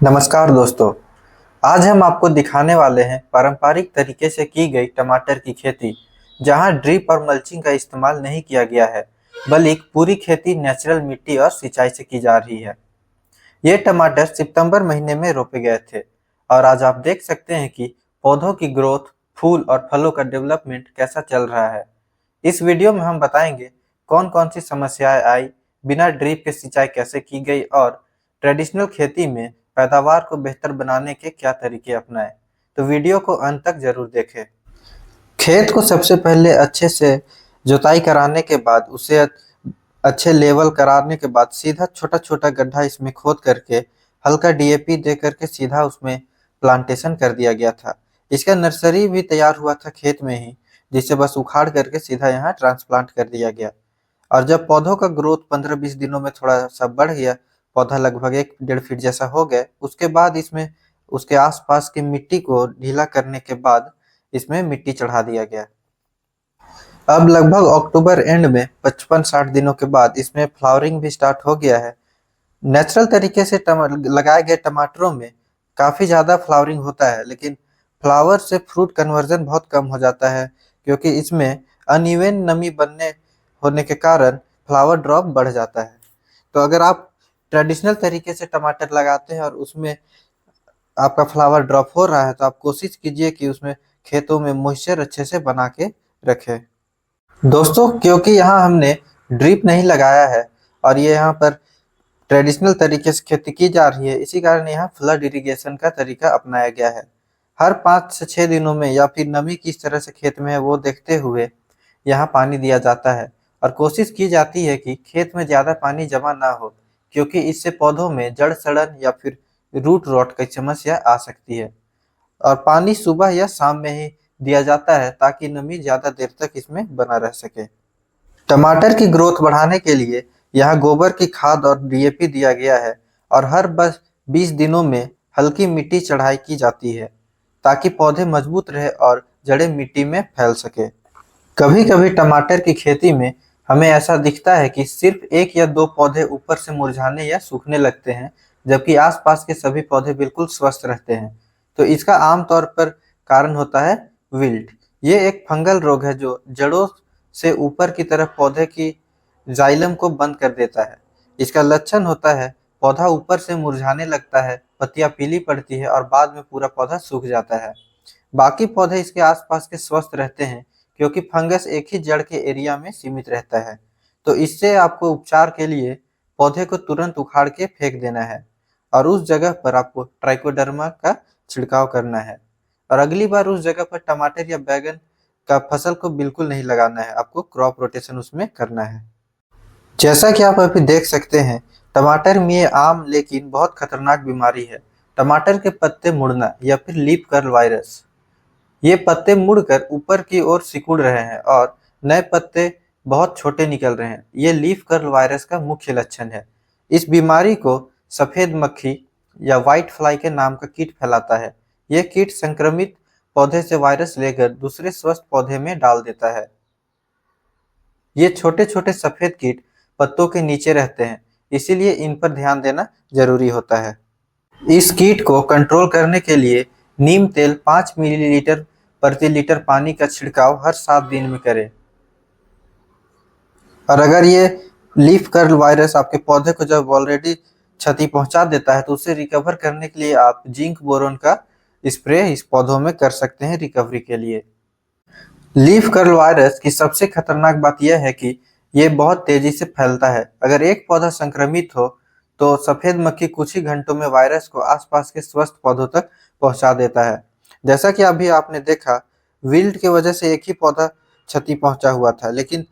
नमस्कार दोस्तों। आज हम आपको दिखाने वाले हैं पारंपरिक तरीके से की गई टमाटर की खेती, जहां ड्रिप और मल्चिंग का इस्तेमाल नहीं किया गया है, बल्कि पूरी खेती नेचुरल मिट्टी और सिंचाई से की जा रही है। ये टमाटर सितंबर महीने में रोपे गए थे और आज आप देख सकते हैं कि पौधों की ग्रोथ, फूल और फलों का डेवलपमेंट कैसा चल रहा है। इस वीडियो में हम बताएंगे कौन कौन सी समस्याएं आई, बिना ड्रिप के सिंचाई कैसे की गई और ट्रेडिशनल खेती में पैदावार को बेहतर बनाने के क्या तरीके अपनाए। तो वीडियो को अंत तक जरूर देखें। खेत को सबसे पहले अच्छे से जुताई कराने के बाद उसे अच्छे लेवल कराने के बाद सीधा छोटा छोटा गड्ढा इसमें खोद करके हल्का डीएपी दे करके सीधा उसमें प्लांटेशन कर दिया गया था। इसका नर्सरी भी तैयार हुआ था खेत में ही, जिसे बस उखाड़ करके सीधा यहाँ ट्रांसप्लांट कर दिया गया। और जब पौधों का ग्रोथ 15-20 दिनों में थोड़ा सा बढ़ गया, पौधा लगभग 1-1.5 फीट जैसा हो गया, उसके बाद इसमें उसके आसपास की मिट्टी को ढीला करने के बाद इसमें मिट्टी चढ़ा दिया गया। अब लगभग अक्टूबर एंड में 55-60 दिनों के बाद इसमें फ्लावरिंग भी स्टार्ट हो गया है। नेचुरल तरीके से लगाए गए टमाटरों में काफ़ी ज़्यादा फ्लावरिंग होता है, लेकिन फ्लावर से फ्रूट कन्वर्जन बहुत कम हो जाता है, क्योंकि इसमें अनइवन नमी बनने होने के कारण फ्लावर ड्रॉप बढ़ जाता है। तो अगर आप ट्रेडिशनल तरीके से टमाटर लगाते हैं और उसमें आपका फ्लावर ड्रॉप हो रहा है, तो आप कोशिश कीजिए कि उसमें खेतों में मॉइस्चर अच्छे से बना के रखें। दोस्तों, क्योंकि यहाँ हमने ड्रिप नहीं लगाया है और ये यहाँ पर ट्रेडिशनल तरीके से खेती की जा रही है, इसी कारण यहाँ फ्लड इरिगेशन का तरीका अपनाया गया है। हर 5 से 6 दिनों में या फिर नमी किस तरह से खेत में है वो देखते हुए यहाँ पानी दिया जाता है और कोशिश की जाती है कि खेत में ज़्यादा पानी जमा ना हो, क्योंकि इससे पौधों में जड़ सड़न या फिर रूट रॉट की समस्या आ सकती है। और पानी सुबह या शाम में ही दिया जाता है ताकि नमी ज़्यादा देर तक इसमें बना रह सके। टमाटर की ग्रोथ बढ़ाने के लिए यहाँ गोबर की खाद और डीएपी दिया गया है और हर बस 20 दिनों में हल्की मिट्टी चढ़ाई की जाती है, ताकि पौधे मजबूत रहे और जड़ें मिट्टी में फैल सके। कभी कभी टमाटर की खेती में हमें ऐसा दिखता है कि सिर्फ एक या दो पौधे ऊपर से मुरझाने या सूखने लगते हैं, जबकि आसपास के सभी पौधे बिल्कुल स्वस्थ रहते हैं। तो इसका आमतौर पर कारण होता है विल्ट। ये एक फंगल रोग है जो जड़ों से ऊपर की तरफ पौधे की जाइलम को बंद कर देता है। इसका लक्षण होता है पौधा ऊपर से मुरझाने लगता है, पत्तियां पीली पड़ती है और बाद में पूरा पौधा सूख जाता है। बाकी पौधे इसके आसपास के स्वस्थ रहते हैं, क्योंकि फंगस एक ही जड़ के एरिया में सीमित रहता है। तो इससे आपको उपचार के लिए पौधे को तुरंत उखाड़ के फेंक देना है और उस जगह पर आपको ट्राइकोडर्मा का छिड़काव करना है। और अगली बार उस जगह पर टमाटर या बैगन का फसल को बिल्कुल नहीं लगाना है, आपको क्रॉप रोटेशन उसमें करना है। जैसा कि आप अभी देख सकते हैं, टमाटर में ये आम लेकिन बहुत खतरनाक बीमारी है, टमाटर के पत्ते मुड़ना या फिर लीफ कर्ल वायरस। ये पत्ते मुड़कर ऊपर की ओर सिकुड़ रहे हैं और नए पत्ते बहुत छोटे निकल रहे हैं। ये लीफ कर्ल वायरस का मुख्य लक्षण है। इस बीमारी को सफेद मक्खी या व्हाइट फ्लाई के नाम का कीट फैलाता है। यह कीट संक्रमित पौधे से वायरस लेकर दूसरे स्वस्थ पौधे में डाल देता है। ये छोटे छोटे सफेद कीट पत्तों के नीचे रहते हैं, इसीलिए इन पर ध्यान देना जरूरी होता है। इस कीट को कंट्रोल करने के लिए नीम तेल 5 मिलीलीटर प्रति लीटर पानी का छिड़काव हर 7 दिन में करें। और अगर ये लीफ कर्ल वायरस आपके पौधे को जब ऑलरेडी क्षति पहुंचा देता है, तो उसे रिकवर करने के लिए आप जिंक बोरोन का स्प्रे इस पौधों में कर सकते हैं रिकवरी के लिए। लीफ कर्ल वायरस की सबसे खतरनाक बात यह है कि ये बहुत तेजी से फैलता है। अगर एक पौधा संक्रमित हो तो सफेद मक्खी कुछ ही घंटों में वायरस को आसपास के स्वस्थ पौधों तक पहुंचा देता है। जैसा कि अभी आपने देखा, विल्ट की वजह से एक ही पौधा क्षति पहुंचा हुआ था, लेकिन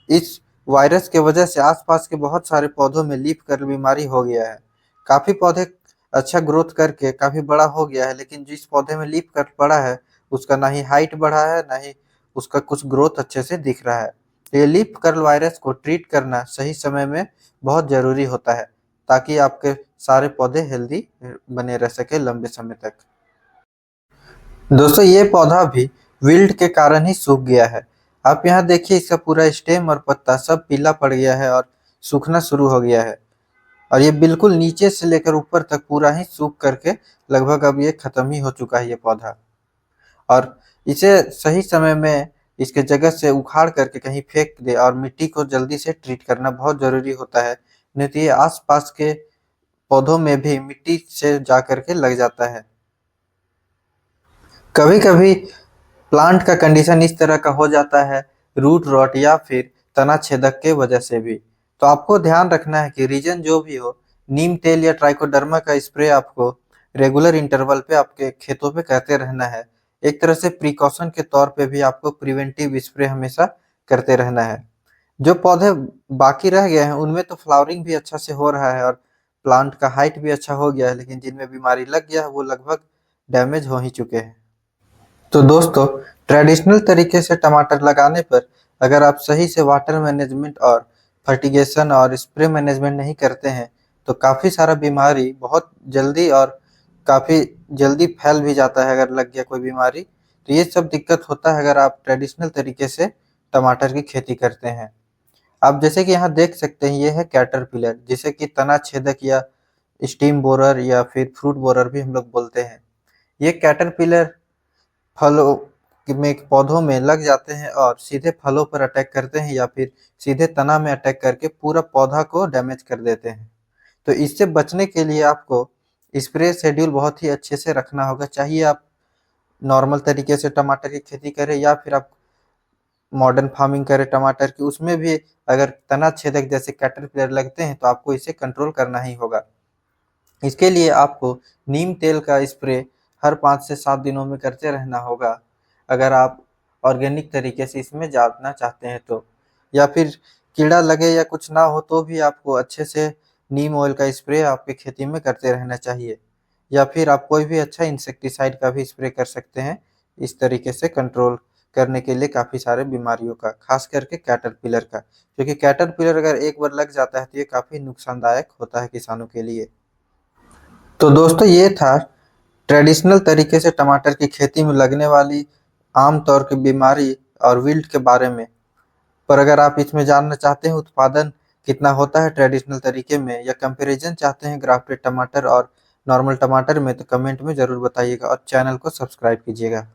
इस वायरस की वजह से आसपास के बहुत सारे पौधों में लीफ कर्ल बीमारी हो गया है। काफी पौधे अच्छा ग्रोथ करके काफी बड़ा हो गया है, लेकिन जिस पौधे में लीफ कर्ल पड़ा है उसका ना ही हाइट बढ़ा है, ना ही उसका कुछ ग्रोथ अच्छे से दिख रहा है। तो ये लीफ कर्ल वायरस को ट्रीट करना सही समय में बहुत जरूरी होता है, ताकि आपके सारे पौधे हेल्दी बने रह सके लंबे समय तक। दोस्तों, ये पौधा भी विल्ट के कारण ही सूख गया है। आप यहाँ देखिए, इसका पूरा स्टेम और पत्ता सब पीला पड़ गया है और सूखना शुरू हो गया है। और ये बिल्कुल नीचे से लेकर ऊपर तक पूरा ही सूख करके लगभग अब ये खत्म ही हो चुका है ये पौधा। और इसे सही समय में इसके जगह से उखाड़ करके कहीं फेंक दे और मिट्टी को जल्दी से ट्रीट करना बहुत जरूरी होता है, नहीं तो ये आसपास के पौधों में भी मिट्टी से जा करके लग जाता है। कभी कभी प्लांट का कंडीशन इस तरह का हो जाता है, रूट रॉट या फिर तना छेदक के वजह से भी। तो आपको ध्यान रखना है कि रीजन जो भी हो, नीम तेल या ट्राइकोडर्मा का स्प्रे आपको रेगुलर इंटरवल पे आपके खेतों पे करते रहना है। एक तरह से प्रिकॉशन के तौर पे भी आपको प्रिवेंटिव स्प्रे हमेशा करते रहना है। जो पौधे बाकी रह गए हैं उनमें तो फ्लावरिंग भी अच्छा से हो रहा है और प्लांट का हाइट भी अच्छा हो गया है, लेकिन जिनमें बीमारी लग गया है वो लगभग डैमेज हो ही चुके हैं। तो दोस्तों, ट्रेडिशनल तरीके से टमाटर लगाने पर अगर आप सही से वाटर मैनेजमेंट और फर्टिगेशन और स्प्रे मैनेजमेंट नहीं करते हैं तो काफ़ी सारा बीमारी बहुत जल्दी और काफ़ी जल्दी फैल भी जाता है। अगर लग गया कोई बीमारी तो ये सब दिक्कत होता है अगर आप ट्रेडिशनल तरीके से टमाटर की खेती करते हैं। आप जैसे कि यहाँ देख सकते हैं, ये है कैटरपिलर जिसे कि तना छेदक या स्टीम बोरर या फिर फ्रूट बोरर भी हम लोग बोलते हैं। ये कैटरपिलर फलों में पौधों में लग जाते हैं और सीधे फलों पर अटैक करते हैं या फिर सीधे तना में अटैक करके पूरा पौधा को डैमेज कर देते हैं। तो इससे बचने के लिए आपको स्प्रे शेड्यूल बहुत ही अच्छे से रखना होगा, चाहिए आप नॉर्मल तरीके से टमाटर की खेती करें या फिर आप मॉडर्न फार्मिंग करें टमाटर की, उसमें भी अगर तना छेदक जैसे कैटरपिलर लगते हैं तो आपको इसे कंट्रोल करना ही होगा। इसके लिए आपको नीम तेल का स्प्रे हर 5 से 7 दिनों में करते रहना होगा, अगर आप ऑर्गेनिक तरीके से इसमें जानना चाहते हैं तो। या फिर कीड़ा लगे या कुछ ना हो तो भी आपको अच्छे से नीम ऑयल का स्प्रे आपके खेती में करते रहना चाहिए, या फिर आप कोई भी अच्छा इंसेक्टिसाइड का भी स्प्रे कर सकते हैं इस तरीके से कंट्रोल करने के लिए काफ़ी सारे बीमारियों का, खास करके कैटरपिलर का, क्योंकि कैटरपिलर अगर एक बार लग जाता है तो ये काफ़ी नुकसानदायक होता है किसानों के लिए। तो दोस्तों, ये था ट्रेडिशनल तरीके से टमाटर की खेती में लगने वाली आम तौर की बीमारी और विल्ट के बारे में। पर अगर आप इसमें जानना चाहते हैं उत्पादन कितना होता है ट्रेडिशनल तरीके में, या कंपैरिजन चाहते हैं ग्राफ्टेड टमाटर और नॉर्मल टमाटर में, तो कमेंट में ज़रूर बताइएगा और चैनल को सब्सक्राइब कीजिएगा।